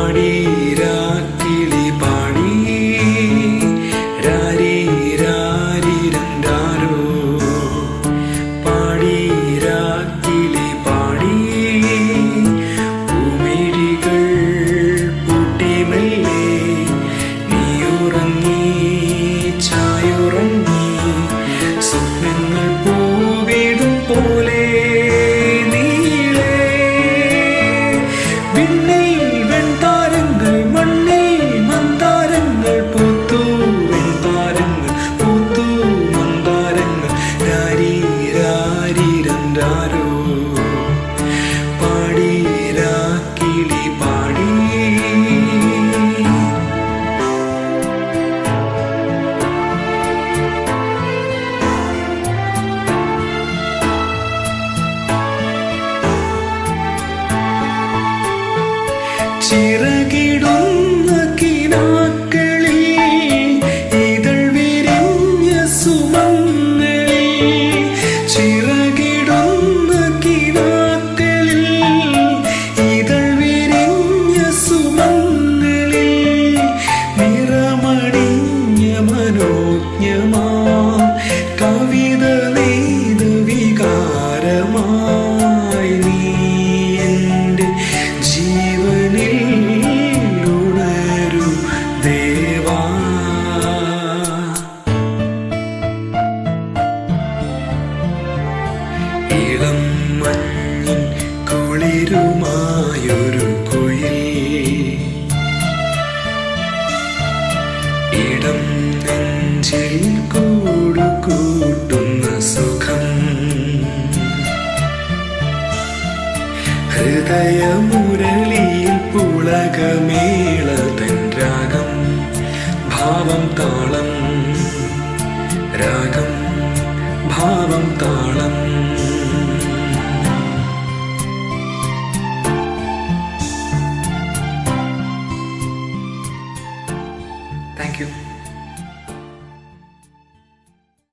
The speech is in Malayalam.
പാടീരാക്കിളി പാടി രാരീ രാരിരണ്ടാരോ പാടീരാക്കിളി പാടി പൂമിഴികൾ പൂട്ടിമെല്ലെ നീയുറങ്ങി ചായുറങ്ങി സ്വപ്നങ്ങൾ പൂവിടും പോലെ പാടീരാക്കിളി പാടി ചിറകിടുന്ന കിനാക്കളിൽ ഇതൾ വിരിഞ്ഞ സുമങ്ങളിൽ ചിറകിടുന്ന കിനാക്കളിൽ ഇതൾ വിരിഞ്ഞ സുമങ്ങളിൽ നിറമണിഞ്ഞ മനോജ്ഞമാ കവിത നെയ്ത വികാരമായി നീ എൻ്റെ ജീവനിൽ ഉണരു ദേവാ ഇളം മഞ്ഞിൻ കുളിരുമായൊരു കുയിൽ ഇടം നെഞ്ചിൽ കൂടുകൂട്ടുന്ന സുഖം ഹൃദയമുരളിയിൽ പുളകമേളതൻ രാഗം ഭാവം താളം രാഗം ഭാവം താളം